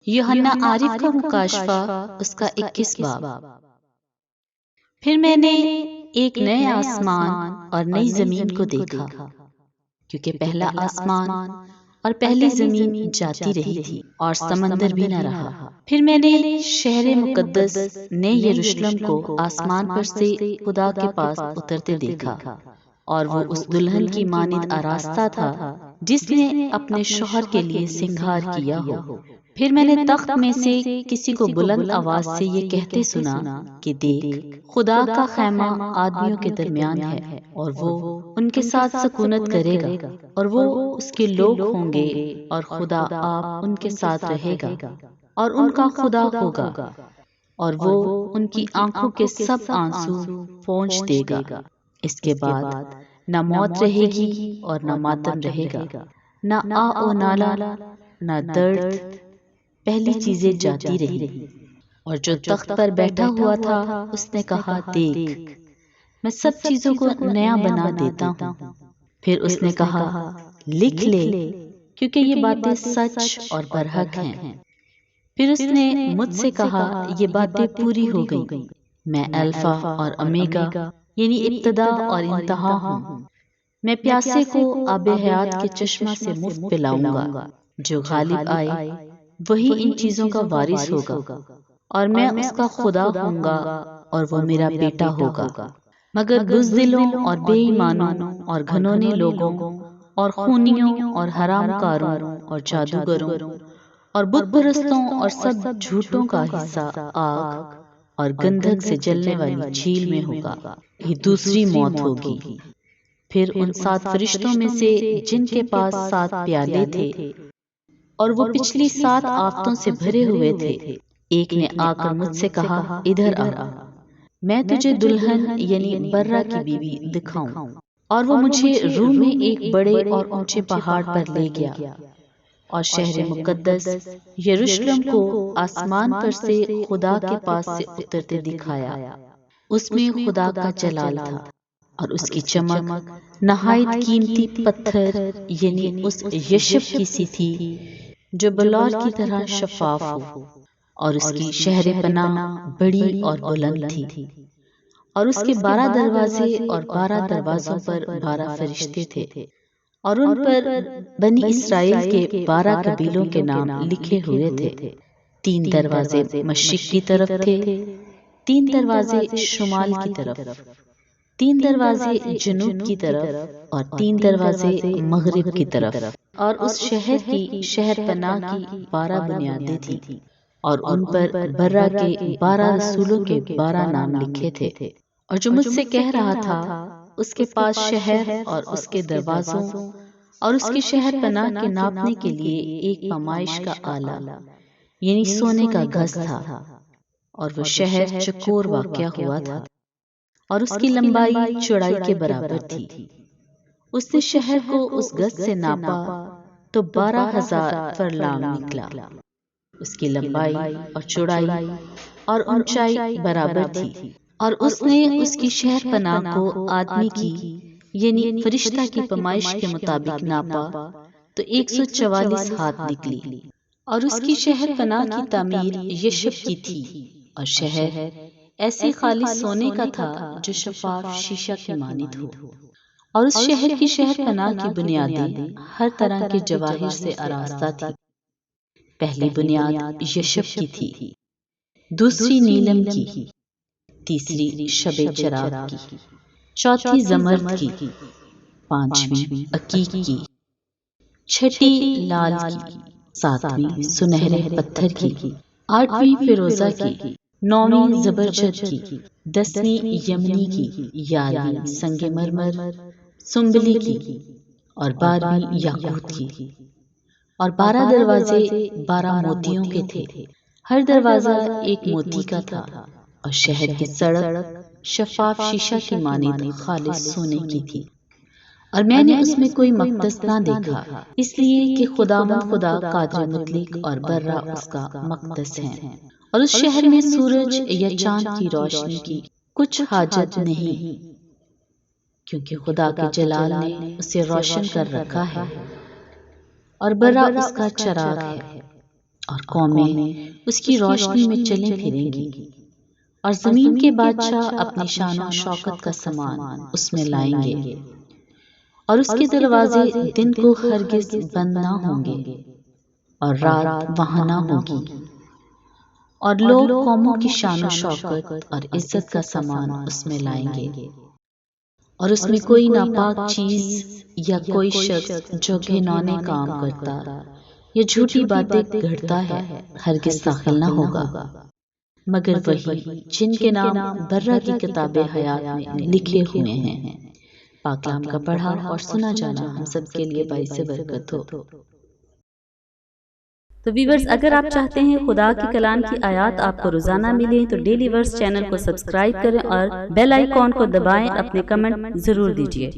یوحنا عارف کا مکاشفہ اس کا 21 باب۔ پھر میں نے ایک نئے آسمان اور نئی زمین کو دیکھا، کیونکہ پہلا آسمان اور پہلی زمین جاتی رہی تھی اور سمندر بھی نہ رہا۔ پھر میں نے شہر مقدس نئے یروشلم کو آسمان پر سے خدا کے پاس اترتے دیکھا، اور وہ اس دلہن کی مانند آراستہ تھا جس نے اپنے شوہر کے لیے سنگھار کیا ہو۔ پھر میں نے تخت میں سے کسی کو بلند آواز سے یہ کہتے سنا کہ دیکھ، خدا کا خیمہ آدمیوں کے درمیان ہے، اور وہ ان کے ساتھ سکونت کرے گا، اور وہ اس کے لوگ ہوں گے، اور خدا آپ ان کے ساتھ رہے گا اور ان کا خدا ہوگا، اور وہ ان کی آنکھوں کے سب آنسو پونچھ دے گا۔ اس کے بعد نہ موت رہے گی اور نہ ماتم رہے گا، نہ آہ و نالہ، نہ درد، پہلی چیزیں جاتی رہی۔ اور جو تخت پر بیٹھا ہوا تھا اس نے کہا، دیکھ، میں سب چیزوں کو نیا بنا دیتا ہوں۔ پھر اس نے کہا، لکھ لے، کیونکہ یہ باتیں سچ اور برحق ہیں۔ پھر اس نے مجھ سے کہا، یہ باتیں پوری ہو گئی۔ میں الفا اور اومیگا یعنی ابتدا اور انتہا ہوں۔ میں پیاسے کو آب حیات کے چشمہ سے مفت پلاؤں گا۔ جو غالب آئے وہی ان چیزوں کا وارث ہوگا، اور میں اس کا خدا ہوں گا اور وہ میرا بیٹا ہوگا۔ مگر بزدلوں اور بے ایمانوں اور گھنونے لوگوں اور خونیوں اور حرام کاروں اور جادوگروں اور بت پرستوں اور سب جھوٹوں کا حصہ آگ اور گندھک سے جلنے والی جھیل میں ہوگا۔ یہ دوسری موت ہوگی۔ پھر ان 7 فرشتوں میں سے جن کے پاس 7 پیالے تھے اور وہ پچھلی 7 آفتوں سے بھرے ہوئے تھے، ایک نے آ کر مجھ سے کہا، ادھر آ، میں تجھے دلہن یعنی برہ کی بیوی دکھاؤں۔ اور وہ مجھے روم میں ایک بڑے اور اونچے پہاڑ پر لے گیا، اور شہر مقدس یروشلم کو آسمان پر سے خدا کے پاس سے اترتے دکھایا۔ اس میں خدا کا جلال تھا، اور اس کی چمک نہایت قیمتی پتھر یعنی اس یشب کی سی تھی جو بلور کی طرح شفاف ہو، اور اس کی شہر پناہ بڑی اور بلند تھی، اور اس کے 12 دروازے اور 12 دروازوں پر 12 فرشتے تھے، اور ان پر بنی اسرائیل کے 12 قبیلوں کے نام لکھے ہوئے تھے۔ 3 دروازے مشرق کی طرف تھے، 3 دروازے شمال کی طرف، 3 دروازے جنوب کی طرف، اور 3 دروازے مغرب کی طرف۔ اور اس شہر کی شہر پناہ کی 12 بنیادیں تھیں، اور ان پر برہ کے 12 رسولوں کے 12 نام لکھے تھے۔ اور جو مجھ سے کہہ رہا تھا، اس کے پاس شہر اور اس کے دروازوں اور اس کے شہر پناہ کے ناپنے کے لیے ایک پیمائش کا آلہ یعنی سونے کا گز تھا، اور وہ شہر چکور واقع ہوا تھا، اور اس کی لمبائی چوڑائی کے برابر تھی۔ اس نے شہر کو اس گز سے ناپا تو 12,000 فرلانگ نکلا۔ اس کی لمبائی اور چوڑائی اور اونچائی برابر تھی۔ اور اس نے اس کی شہر پناہ کو آدمی کی یعنی فرشتہ کی پیمائش کے مطابق ناپا تو 144 ہاتھ نکلی۔ اور اس کی شہر پناہ کی تعمیر یشب کی تھی، اور شہر ایسے خالص سونے کا تھا جو شفاف شیشہ کی مانند ہو۔ اور اس شہر کی شہر پناہ کی بنیادیں ہر طرح کے جواہر سے آراستہ تھی۔ پہلی بنیاد یشب کی تھی، دوسری نیلم کی، تیسری شب چراغ کی، چوتھی زمرد کی، پانچویں عقیق کی، چھٹی لال کی، ساتویں سنہرے پتھر کی، آٹھویں فیروزہ کی، نویں زبرجد کی، 10ویں یمنی کی، 11ویں سنگ مرمر سنبلی کی، اور 12ویں یاقوت کی۔ اور 12 دروازے 12 موتیوں کے تھے، ہر دروازہ ایک موتی کا تھا، اور شہر کی سڑک شفاف شیشہ کی مانند خالص سونے کی تھی۔ اور میں نے اس میں کوئی مقدس نہ دیکھا، اس لیے کہ خداوند خدا قادر مطلق اور برہ اس کا مقدس ہے، اور اس شہر میں سورج یا چاند کی روشنی کی کچھ حاجت نہیں، کیونکہ خدا کے جلال نے اسے روشن کر رکھا ہے، اور برہ اس کا چراغ ہے۔ اور قومیں اس کی روشنی میں چلیں پھریں گی، اور زمین کے بادشاہ اپنی شان و شوکت کا سامان اس میں لائیں گے، اور اس کے دروازے دن کو ہرگز بند نہ ہوں گے اور رات وہاں نہ ہوگی، اور لوگ قوموں کی شان و شوکت اور عزت کا سامان اس میں لائیں گے، اور اس میں کوئی ناپاک چیز یا کوئی شخص جو گھنونے کام کرتا یا جھوٹی باتیں گھڑتا ہے ہرگز داخل نہ ہوگا، مگر وہی جن کے نام برہ کی کتاب حیات میں لکھے ہوئے ہیں۔ پاک کلام کا پڑھا اور سنا جانا ہم سب کے لیے باعث برکت ہو۔ تو ویورز، اگر آپ چاہتے ہیں خدا کی کلام کی آیات آپ کو روزانہ ملیں تو ڈیلی ورس چینل کو سبسکرائب کریں اور بیل آئیکن کو دبائیں، اپنے کمنٹ ضرور دیجیے۔